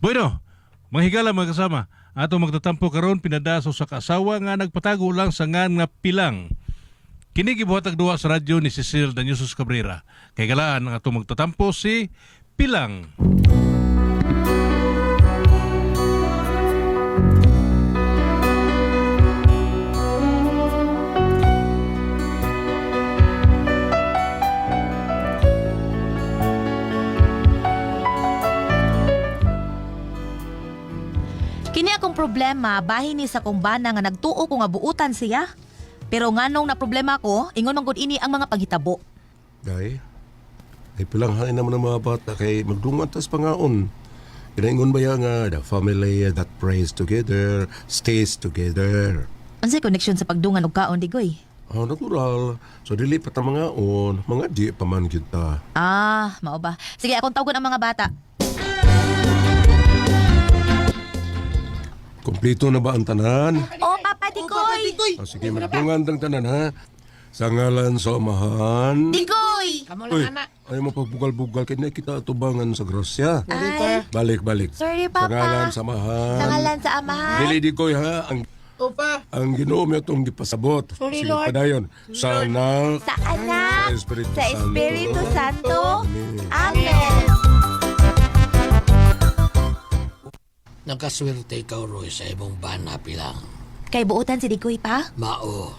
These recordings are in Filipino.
Bueno, manghigala mga kasama. Ato magtatampo karon pinadaso sa kaasawa nga nagpatago lang sa ngan nga pilang. Kini gibuhatag duwa sa radyo ni Cecil Danyosos Cabrera. Kay galaan ang ato magtatampo si Pilang. Kini akong problema, bahin ni sa kumbana nga nagtuo ko nga buutan siya. Pero nganong na problema ko, ingon man gud ini ang mga paghitabo. Day, ay pilanghain naman ng mga bata kay magdungan tas pangaon. Inaingon ba yan nga, the family that prays together, stays together. Unsay connection sa pagdungan og kaon digoy? Natural. So dili pa ta mangaon, mga di pa man kita. Mao ba? Sige, akong tawgon ang mga bata. Kompleto na ba ang tanan? Oh, Papa Digoy! Sige, magdungan tang tanan ha. Sa ngalan sa amahan. Digoy! Uy, ay mapagbugal-bugal kay na kita atubangan sa grasya. Balik. Sorry, Sa Papa. ngalan sa amahan. Sa ngalan sa amahan. Dili di ko ha, ang Ginoo mi atong gipasabot. Sige padayon. Sa anak, Sa anak, sa Espiritu sa Santo. Espiritu Santo. Amen. Amen. Nakaswerte ikaw, Roy, sa imong bana Pilang. Kay buutan si Digoy pa. Mao,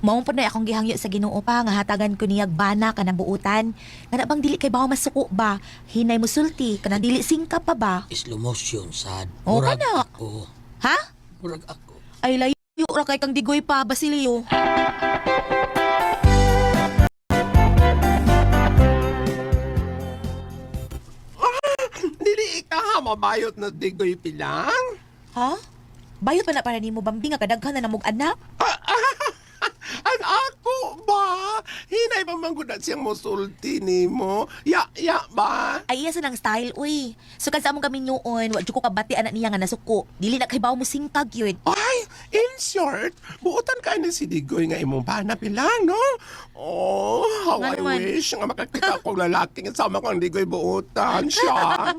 Maong pa na akong gihangyo sa Ginoo pa nga hatagan ko niyag bana kanang buutan. Kana bang dili kay bawo masuko ba? Hinay musulti kanang dili singkap pa ba? slow motion, sad. Oo, Murag kana. ako. Ha? Murag ako. Ay layo ra kay kang Digoy pa, Basilio. Dili ka mabayot na digoy Pilang. Ha? Bayot pa na para nimo Bambi nga kadaghan na namog anak? Ang ako ba? Hinay pa man gud siyang mosulti nimo. Ya ba? Ay iya sa nang style uy. So sa among kami noon, wa jud ko kabati anak niya nga nasuko. Dili na kay bawo mo singkag yun. Ay, in short, buotan ka na si Digoy nga imong bana Pilang, no? Oh, how Nga I naman. wish nga makakita kong lalaki nga sama kang Digoy buotan siya.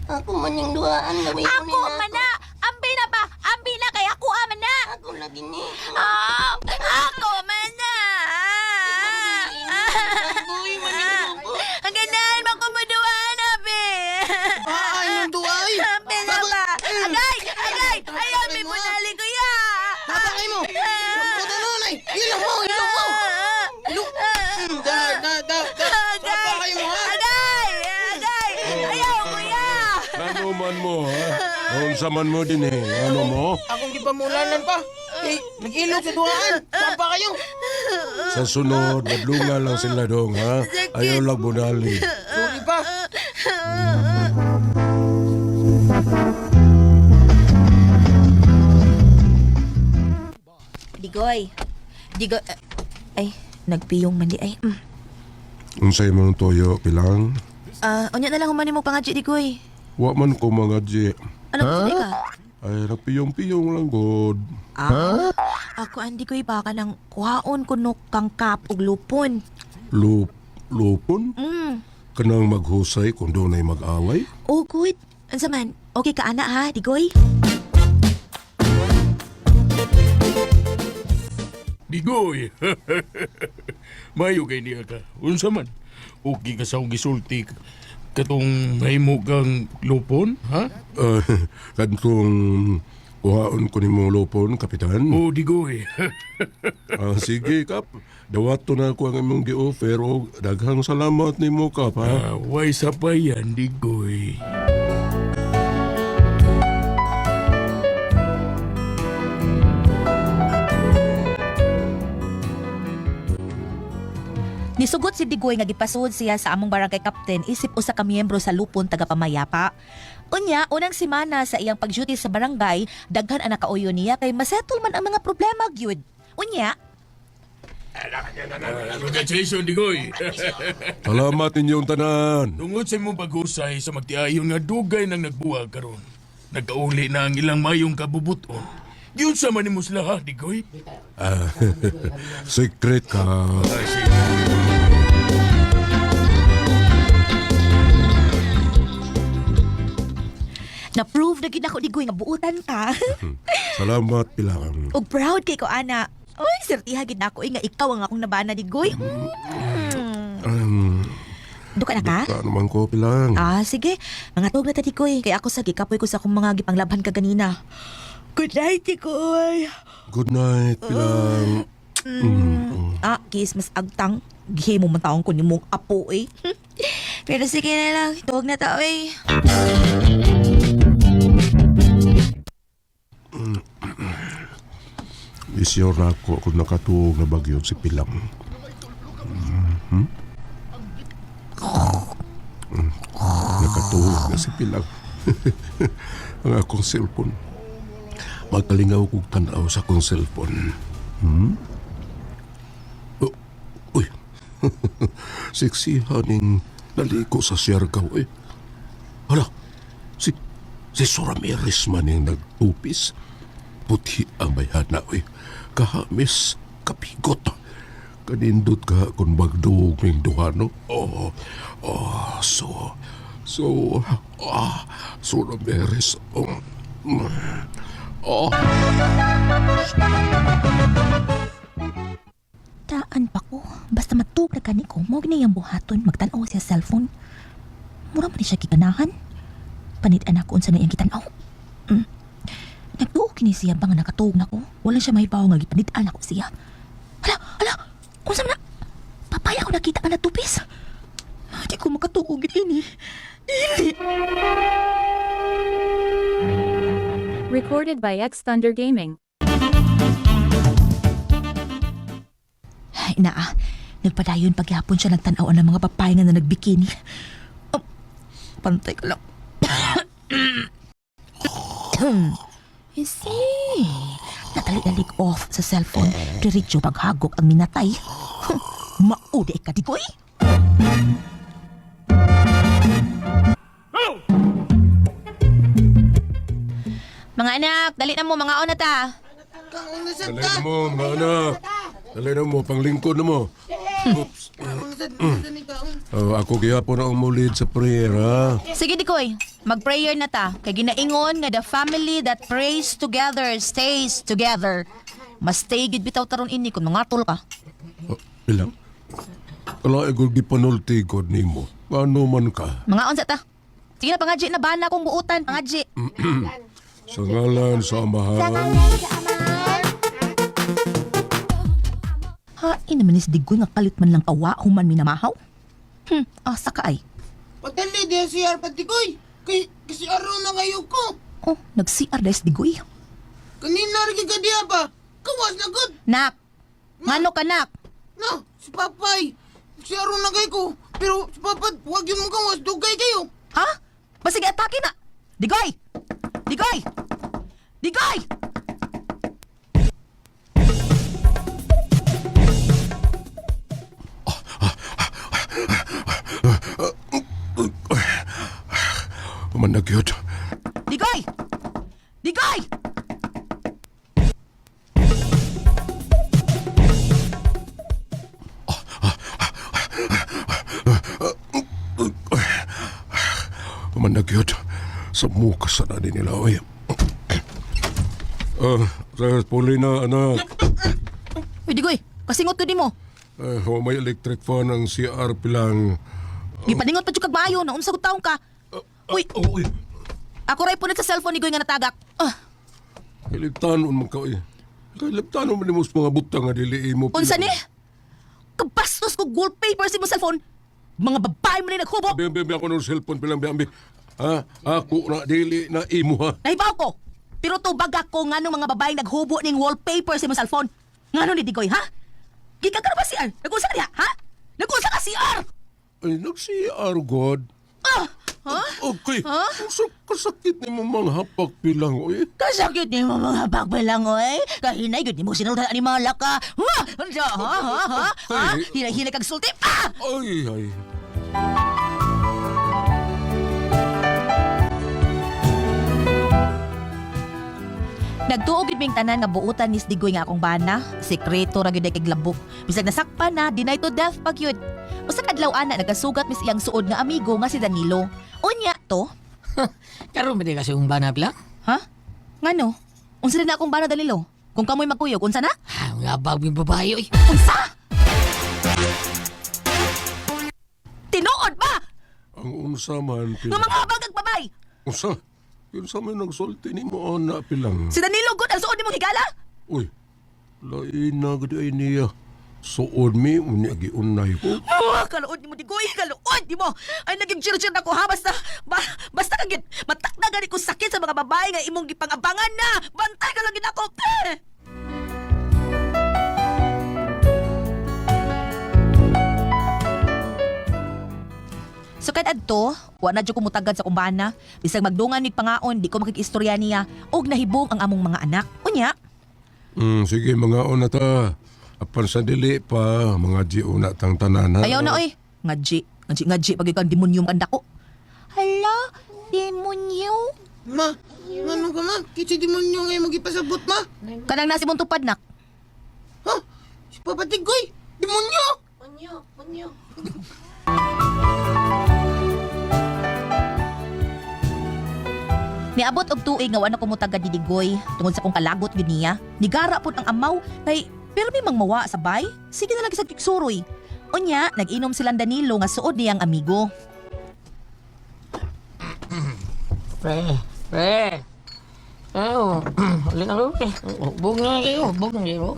Ako man yung duaan gawin ko Ako man na! Ambi na ba? Ambi na kay ako man na! Ako lagi ni. Ako man na! Uy, maning ko. Ang ganahan mo kumuduan, Abi! Ay, yung duay. Ambi na ba? Agay! Agay! Ayaw, may punali ko ya! Babakay mo. Puta nun ay. Ilaw mo. Babakay mo, ha? Agay! Agay! Ayaw ko ya! Ano man mo, ha? Unsa man mo din eh. Ano mo? Akong di pa mulanan pa. Eh, nag-ilaw sa duaan. Saan pa kayo? Sa sunod, madlunga lang sila dong, ha? Ayaw lang bunali. Sorry pa. Digoy! Digoy! Ay, nagpiyong man di ay. Unsay mo toyo, Pilang? Unya na lang humanin mo pangadyo, Digoy. Wa man ko mga di. Ano ka? Ay, nagpiyong-piyong lang, God. Ako andi ko iba ka ng kuhaon kuno kang kap ug lupon. Lupon? Kanang maghusay kung doon ay mag-away? Oh, good. Ansa man? Okay ka ana ha, Digoy? Digoy. Mayo kay niya ka. Unsa man? Okay ka sa akong gisulti katong mahimo kang lupon, ha? Kantong kuhaon ko ni mong lupon, Kapitan. O Digoy. Sige, Kap. Dawato na ako ang imong gi-offer o daghang salamat ni mo, Kap, ha? Way sa pa yan, Digoy. Nisugot si Digoy nga gipasud siya sa among barangay captain isip usa ka miyembro sa lupon tagapamayapa. Unya, unang semana sa iyang pag-duty sa barangay, daghan ang nakauyo niya kay masettle man ang mga problema gyud. Unya, Congratulations, Digoy. Salamat ninyong tanan. Tungod sa imong pag-usay sa magtiayon nga dugay nang nagbuwag karon. Nagkauli na ang ilang mayong kabubuton. Yun sa man mo sila, ha, Digoy? Secret ka. Sige. Na-prove na gid ako Digoy nga buutan ka. Salamat Pilang. Ug proud kay ko ana. Uy, sertiha gid na ako nga ikaw ang akong nabana Digoy. Duka na ka? Ka naman ko Pilang. Ah, sige. Mga tuog na ta Digoy. Kaya ako sa gikapoy ko sa akong mga gipanglabhan ka ganina. Good night, Digoy. Good night Pilang. Ah, kiss mas agtang. Gihimo man taong ko ni mong apo eh. Pero sige na lang. Tuog na ta eh. Isyor na ako kung nakatuog na bagyo si Pilang. Nakatuog na si Pilang. Ang akong cellphone. Magkalingaw kong tanaw sa akong cellphone. Uy. Sexy haning naliko sa siyargaw eh. Hala, si Sorameris man yung nagtupis. Puti ang bayana eh. Kahamis, kapigot. Kanindot ka kung magduog ng duhano. Sorameris. Taan pa ko. Basta matug na kani ko, mo ginayang buhaton, magtanaw siya cellphone. Mura man ni siya giganahan. Panitan ako unsa na iyang gitanaw. Nagtuo kini siya ba nga nakatuog na ko? Wala siya mahibaw nga gipanitan ako siya. Hala, unsa man na? Papaya ko nakita ka na tupis. Di ko makatuog ini. Dili. Recorded by X Thunder Gaming. Ay, nagpadayon paghapon siya nagtanawan ng mga papaya nga na nagbikini. Pantay ka lang. See, natalik-alik off sa cellphone. Diretso paghagok ang minatay. Maudi ka, Digoy. Mga anak, dali na mo, mga ona ta. Dali na mo, mga anak. Dali na mo, panglingkod na mo. Oops. Ako gihapon na umulid sa prayer, ha? Sige, Dikoy. Mag-prayer na ta. Kay ginaingon nga the family that prays together stays together. Mas stay gid bitaw taron ini kung mangatol ka. Pilang? Kala igol gipanulti god nimo. Ano man ka? Mga unsa ta. Sige na, pangadji na bana kong buutan. Pangadji. Sa ngalan sa Amahan. Hain naman is Digoy nga kalit man lang kawa human minamahaw. Asa ka ay. Patali di CR Patikoy. Kasi araw na ngayon ko. Oh, nag-CR des Digoy. Kanina rin ka diya ba? Kawas na good. Nak. Ngano ka, nak? No, si Papay. Si araw na kayo ko. Pero si Papad, huwag yung mong kawas. Dugay kayo. Ha? Basige atake na. Digoy! Digoy! Digoy! Managyod. Digoy! Digoy! Managyod. Sa muka sa nani nila, oy. Sa puli na, anak. Uy, Digoy! Kasingot ko di mo. May electric fan ang CR Pilang. Gipaningot pa dyan kag maayo na unsa ko taong ka. Uy, Uy, ako ray punit sa cellphone ni Goy nga natagak. iliptanon man ka, oy. Iliptanon man mo sa mga butang nga dili mo. Unsa ni? Kabastos ko wallpaper sa imong cellphone. Mga babae mo ni naghubo. Biambi ako ng cellphone Pilang, biambi. Ha? Ako na dili na imo, ha? Nahibaw ko. Pero tubag ako nga nung mga babae naghubo ning wallpaper sa imong cellphone. Ngano ni Digoy, ha? Gikan ka na ba CR? Nag-usa ka niya, ha? Nag-usa ka CR! Ay, nag-CR, God. Ha? Okay. Kasakit ni mo mga hapak Pilang, oy. Kasakit ni mo mga bagbelang, oy. Kahinay, yun ni mo sinultan ni Malaka. Ha? Ha? Hinay-hinay kag sulti. Ay. Nagtuog gid ming tanan nga buutan ni Digoy nga akong bana. Sekreto ra gyud kay labok. Bisag nasakpan na, deny to death pag yun. Usa kadlaw ana nagasugat mis iyang suod nga amigo nga si Danilo. Unya to, Karoon ba di kasi yung bana pilang? Ha? Ngano? Unsa din na akong bana dalilo? Kung kamoy magkuyog, unsa na? Ah, nga bagong babae oy. Unsa? Tinuod ba? Ang unsa man Nga pilang. mga habag babay! Unsa? Yun sa may nagsulti ni mo na pilang. Si Danilo good ang suod nimong higala? Uy, lain na gud ay niya. Suod mi unya giunay ko. Oh, kaluod ni mo di goy, kaluod di mo. Ay naging chir-chir na ko ha basta basta kagit matakna gani ko sakit sa mga babae nga imong gipangabangan na. Bantay ka lang gid ako. Eh! So kahit adto, wa na jud ko mutagad sa kumbana. Bisag magdungan mig pangaon, di ko makikistorya niya og nahibong ang among mga anak. Unya, Sige mga una ta. Apan sa dili pa, mga giuna tang tanan ha. ayaw na oy. Ngaji pag ikaw demonyo ang dako. Hala, demonyo. Ma, ano ka ma? Kitsi demonyo ngayon magipasabot ma. Kanang nasi mong tupad nak. Ha? Si Papa Tigoy, demonyo! Niabot og tuig nga wala ko mutagad didigoy tungod sa kong kalagot gyud niya. Nigara pud ang amaw kay pero may mangmawa sa bay. Sige na lagi sa kiksuroy. Unya, nag-inom silang Danilo nga suod niyang amigo. Pre. Oh, alin ako eh. Bug na kayo.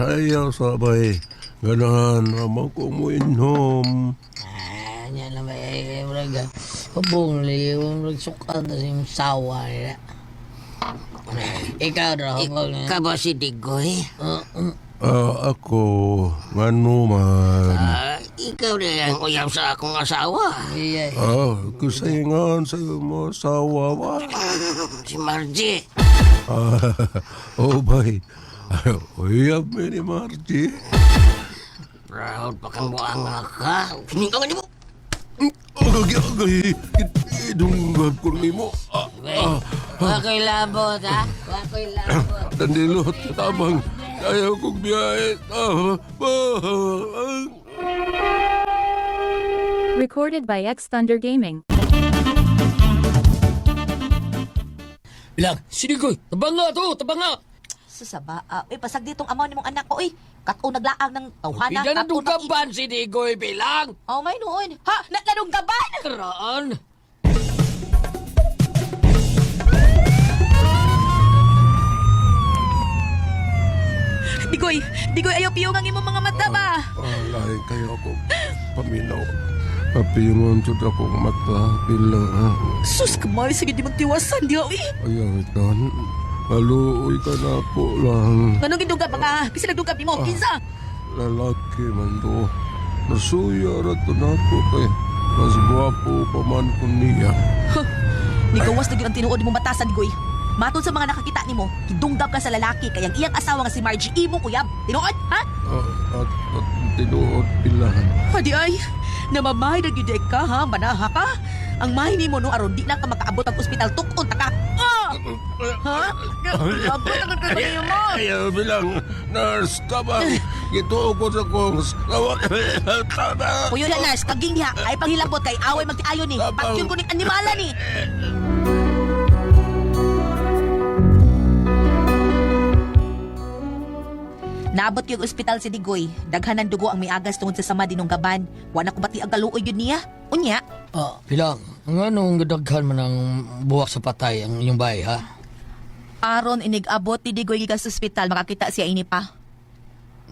Ayaw sabay. Ganahan naman ko mo inom. Ah, yan na ba eh. Muraga. Hubong liyo. Murag sukat na siyang sawa nila. Ikaw na hubong na. Ikaw ba si Digoy? Ako, ngano man. Ikaw na yung uyab sa akong asawa. Iya. Kusaingan sa mo sawa ba? Si Margie. Bay. Uyab mi ni Margie. Proud pa kang buang ka. Piningangan niyo mo. Agay, idunggab ko ni mo. Wako'y labot, ha? Wako'y labot. Dandilot, tabang. Ayaw kong biyahe. Recorded by X Thunder Gaming. Bilang, si Digoy. Tabanga to, tabanga. Susaba, pasag ditong amaw nimong anak ko Kato naglaang ng tawhana. Hindi na dunggaban si Digoy, bilang. Oh, may noon. Ha? Nanunggaban? Karaan. Digoy, ayaw piyong ang imong mga mata ba? Lain kayo ako. Paminaw. Papingon jud akong mata. Bilang. Sus, kamay, sige di magtiwasan, di oy. Ayaw ikan. Haluoy ka na po lang. Anong gindugab mga? Kasi nagdugab ni mo, kinsa? Lalaki man to. Nasuya rato na to kay. Mas guwapo pa man ko niya. Ni gawas na gyud ang tinuod mo batasan, Digoy. Matod sa mga nakakita nimo, gidunggab ka sa lalaki kayang iyang asawa nga si Margie imong uyab. Tinuod, ha? At tinuod pilahan. Hadi ay, namamay na gyud ka ha, manaha ka. Ang mahi nimo no aron di na ka makaabot ang ospital tukon ta ka. Ha? Abot ang kaniya mo. Ayaw bilang nurse ka ba? Ito ko sa kong Puyo na nurse, kaging diha, ay panghilabot kay away magtiayon ni. Pakyun ko ning animala ni. Naabot yung ospital si Digoy. Daghan ng dugo ang may agas tungod sa sama dinong gaban. Wala ko bati ang galuoy yun niya. Unya. Bilang, ang anong gadaghan man ang buwak sa patay ang inyong bahay, ha? Aron inig-abot ni Digoy gikan sa ospital, makakita siya ini pa.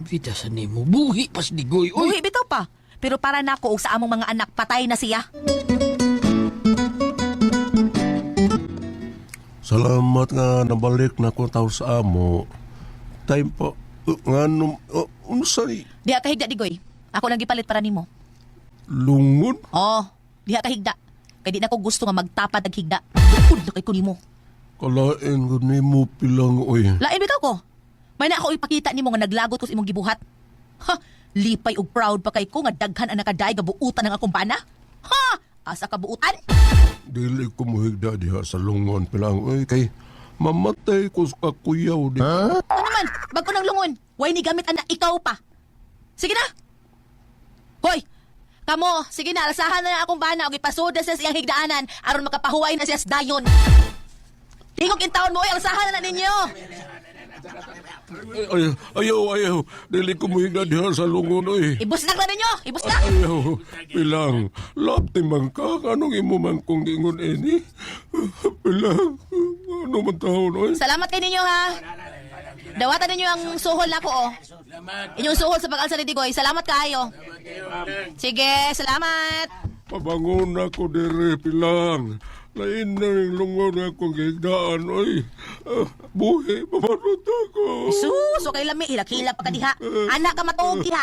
Bita sa nimo, buhi pa si Digoy, uy! Uy, bitaw pa. Pero para nako og sa among mga anak, patay na siya. Salamat nga nabalik na ko tao sa amo. Time pa. Nga unsay Diha kahigda, Digoy. Ako lang gipalit para nimo. lungon? Oh, diha kahigda. Kay di na ko gusto nga magtapad og higda. Bukod na kay ko nimo. Kalain ko ni mo pilang oy. Lain bitaw ko. May na ako ipakita nimo nga naglagot ko sa imong gibuhat. Ha, lipay og proud pa kay ko nga daghan ang nakadaay nga buutan ng akong bana. Ha, asa ka buutan? Dili ko muhigda diha sa lungon pilang oy kay mamatay ko sa kakuyaw di. Ano naman, bago ng lungon. Way ni gamit anak ikaw pa. Sige na. Hoy, Kamo, sige na, alsahan na akong bana o ipasud na siya sa iyang higdaanan aron makapahuway na siya sa dayon. Tingog in taon mo, alsahan na ninyo. Ayaw. Dili ko mo higda diha sa lungon, oy. Ibusnak na ninyo, ibusnak. Ayaw, Pilang. Lapti man ka. Anong imo man kong gingon, ini? Pilang. Ano man taon, oy? Salamat kay ninyo ha. Dawatan ninyo ang suhol na ko, oh. Inyong suhol sa pag-alsa ni Digoy. Salamat kayo. Sige, salamat. Pabangon ako dire, Pilang. Lain na yung lungon akong higdaan, oy. Buhi, pamanot ako. Sus, okay lang may hilak-hilak pa ka diha. Anak ka matuog diha.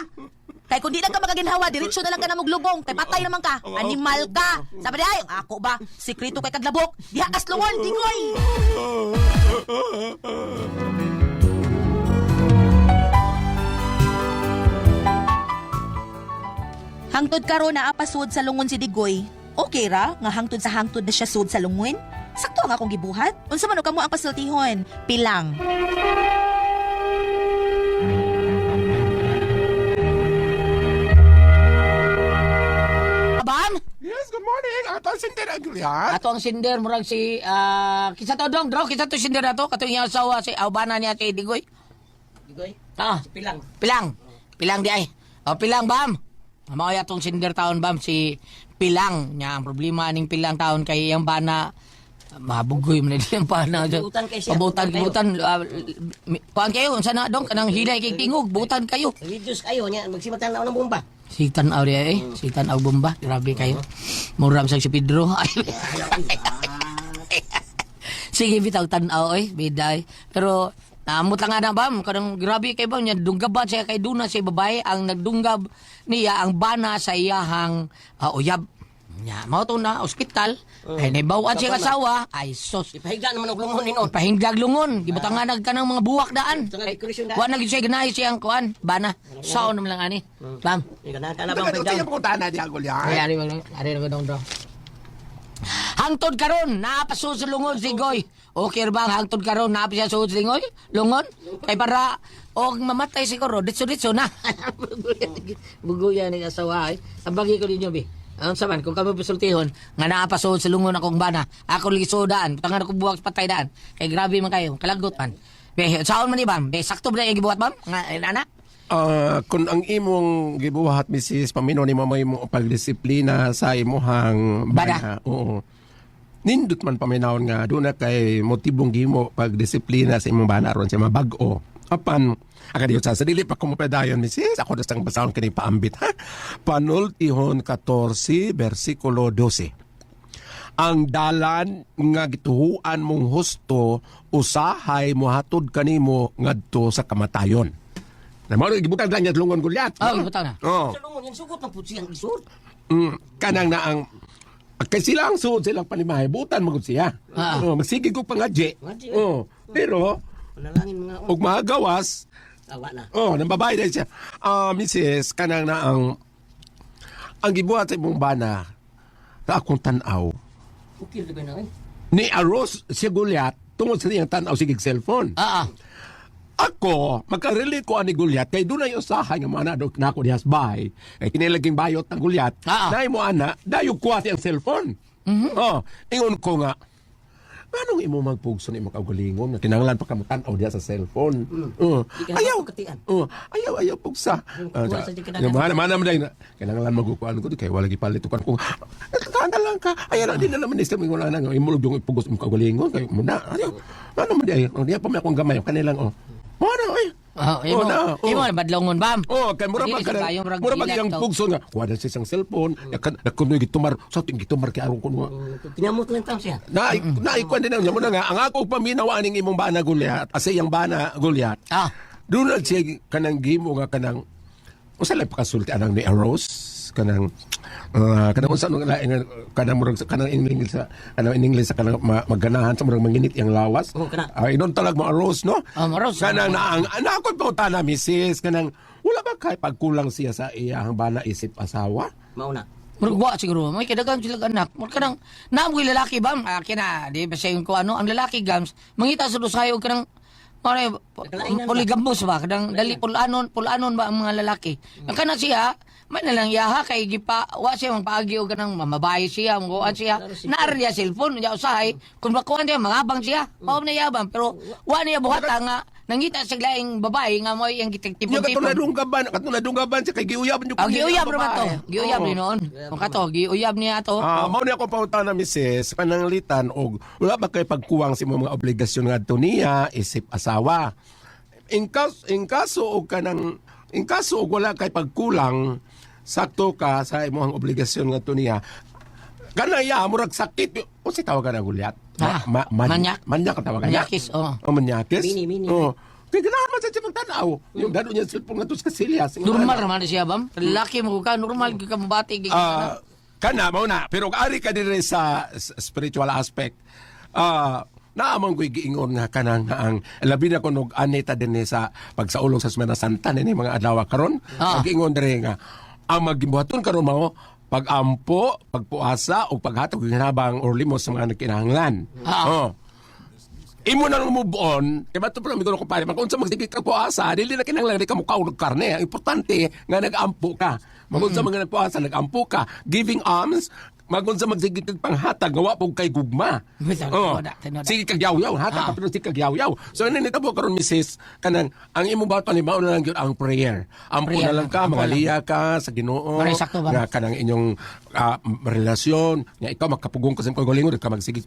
Kay kung di lang ka magaginhawa, diretso na lang ka na maglubong. Kay patay naman ka. Animal ka. Sabi ay, ako ba? Sikrito kay kaglabok. Diha kas lungon, Digoy. Hangtod karon na apasud sa lungon si Digoy. Okay ra nga hangtod sa hangtod na siya sud sa lungon? Sakto ang akong gibuhat. Unsa man kamo ang pasultihon? Pilang. Bam? Yes, good morning. Ato ang sinter ang Julian. Ato ang sinder murag si kisa to dong, draw kisa to sinder ato katong iyang asawa si Albana niya si Digoy. Digoy? Pilang. Pilang di ay. Pilang bam. Mao ya tong sinder taon bam si Pilang nya ang problema ning Pilang taon kay iyang bana mabugoy man din ang bana. Butan kuan kayo unsa na dong kanang hilay kay tingog butan kayo. Reduce kayo niya, magsimatan na ako ng bomba. Si Tanaw diya si Tanaw bomba. Grabe kayo. Muram sa si Pedro. Sige bitaw Tanaw biday. Pero naamot lang nga na bam, kanang grabe kay bam niya dunggaban siya kay Duna si babae ang nagdunggab niya ang bana sa iyahang uyab. Nya mao to na ospital. Ay naibawan siya kasawa ay sos. Ipahiga naman og lungon ninon. Pahingdag lungon, gibutangan kanang mga buwak daan. Sa decoration Wa na gid siya ganahay siyang kuan bana. Sao naman lang ani. Bam. Ika na bang pagdaw. Ari na dong bro. Hangtod karon napaso sa lungon si Goy. Okay ra bang hangtod karon naapa siya sa lingon? Lungon? Kay para og mamatay siguro ditso na. Buguyan ni asawa ay. Abagi ko ninyo bi. Ang saman kung kami pasultihon nga naapaso sa lungon akong bana. Ako lisodaan, tangan ako buwak sa patay daan. Kay grabe man kayo, kalagot man. Be, saon man ni bam? Be, sakto ba na yung gibuhat bam? Nga, anak? Kung ang imong gibuhat, Mrs. Pamino, ni mamay mo pagdisiplina sa imuhang bana. Oo. Nindot man paminawon nga, doon na kay motibong gimo pagdisiplina sa imong bana ron sa mga bag-o. Apan, akadiyo sa dili pa kumupadayon, Mrs. Ako dasang basahon kini paambit, ha? Panultihon 14, versikulo 12. Ang dalan nga gituhuan mong husto, usahay mohatod kanimo ngadto sa kamatayon. Na mao gibutang lang niya lungon Gulyat. Butaw na. Oh. Sa lungon yan sugot ng putsi ang isod. Kanang na ang kay sila ang suod silang panimahay, butan magud siya. Magsige ko pangadje. Pero Panalangin mga og mahagawas, awa na. nang babae dahil siya. Mrs. kanang na ang gibuhat sa imong bana sa akong tanaw. Ukil ba na Ni Aros si Gulyat tungod sa iyang tanaw sigig cellphone. Ako, magkarelate ko ani Gulyat kay dunay usahay nga mana dok nako dihas bahay. Kay kinilaging bayot ng Gulyat. Dai mo ana, dayo kuwat ang cellphone. Ingon ko nga anong imo magpugso ni makagulingon nga kinahanglan pa kamutan-aw diha sa cellphone. Ayaw pugsa. Mana man dai kinahanglan magukuan ko kay wala gipalit ko. Kana lang ka. Ayaw din na naman istem ingon ana nga imo yung ipugos mo kagulingon kay muna. Ayaw. Ano man dai? Diha pa may akong gamay kanilang Imo na badlongon bam. Kay mura ba yung pugso nga. Wala sa isang cellphone. Nakunoy gitumar. Sa ting gitumar kay aron ko nga. Tinamot lang taon siya. Naikuan din niya muna nga. Ang ako paminawa aning imong bana Gulyat. Asa iyang bana Gulyat. Doon na siya kanang gimo nga kanang. Usa lang pakasulti anang ni Aros. Kanang unsa kanang murag kanang English sa kanang magganahan sa murag manginit yang lawas. Inon talag mo Aros no? Aros. Kanang naakot pa ta na Mrs. kanang wala ba kay pagkulang siya sa iyang bana isip asawa? Mauna. Murugwa siguro, may kadagan sila anak. Kadang naamoy lalaki bam, kina, di ba siya yung kung ano, ang lalaki gams, mangita sa dosayo kanang poligamos ba? Kadang dali pulanon ba ang mga lalaki. Ang kana siya, man na lang yaha kay gipa wa siya mang paagi og kanang mamabahay siya, mangkuan siya. Naar niya cellphone niya usahay. Kung makuan niya mangabang siya. Mao na yabang pero wa niya buhata nga nangita sa laing babae nga mo yang Yung gitipon-tipon. katong gaban siya kay giuyab niyo. Ang giuyab naman to. Giuyab ni noon. Kung kato, giuyab niya to. Mao ni ako pauta na Mrs. kanang litan og wala ba kay pagkuwang sa imong mga obligasyon ngadto niya isip asawa. In kaso og wala kay pagkulang sakto ka sa imong obligasyon ngadto niya. Kanaya murag sakit. O si tawag na gulyat. Manyak. Manyak ang tawagan niya. Manyakis, oo. Manyakis. Mini. Oh. Kaya ganahan man sa siya pagtanaw. Yung gano'n niya cellphone nga to sa Kasilyas. Normal naman siya, bam. Lalaki mo ka, normal ka mabati. Kana, mau na. Pero ari ka din sa spiritual aspect. Naamang ko'y giingon nga kanang nga ang labi na kunog anita din sa pagsaulong sa Semana Santa ni mga adlaw karon. Giingon din nga ang magimbuhaton karon mao pagampo, pagpuasa o paghatag ng hinabang or limos sa mga nagkinahanglan. Imo nang move on, kaya ba ito pala may ko pare, kung sa magsigit ka puasa, dili na kinahanglan di ka mukha o nagkarne. Ang importante nga nag-ampo ka. Magun sa mga nagpuasa, nag-ampo ka. Giving alms, magun sa magsigit kag panghatag, gawa po kay gugma. Tinoda. Sige kag yaw-yaw, hatag ka pero sige kag yaw-yaw. So ano nito po karon Mrs. kanang ang imo ba panibaon na lang gyud ang prayer. Ampo Prayer na lang ka, ampo mga lang. liya ka sa Ginoo. Maray, sakto ba? Nga kanang inyong relasyon, nga ikaw makapugong ka sa imong galingon, ka magsigit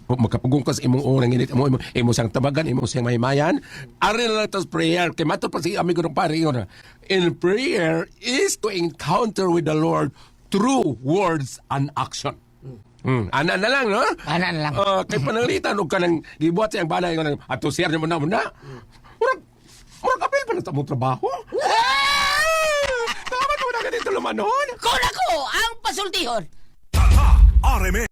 makapugong ka sa imong unang init, imo siyang tabagan, imo siyang mahimayan. Ari na lang tos prayer. Kay mato pa si amigo ng pare yun. In prayer is to encounter with the Lord through words and action. Ana na lang, no? Ana na lang. Kay pananglitan og kanang gibuhat siyang balay nga ato share mo na. Murag apil pa na sa mong trabaho. Tama mo na ganito lumanon. Kung ako ang pasultihon. RMN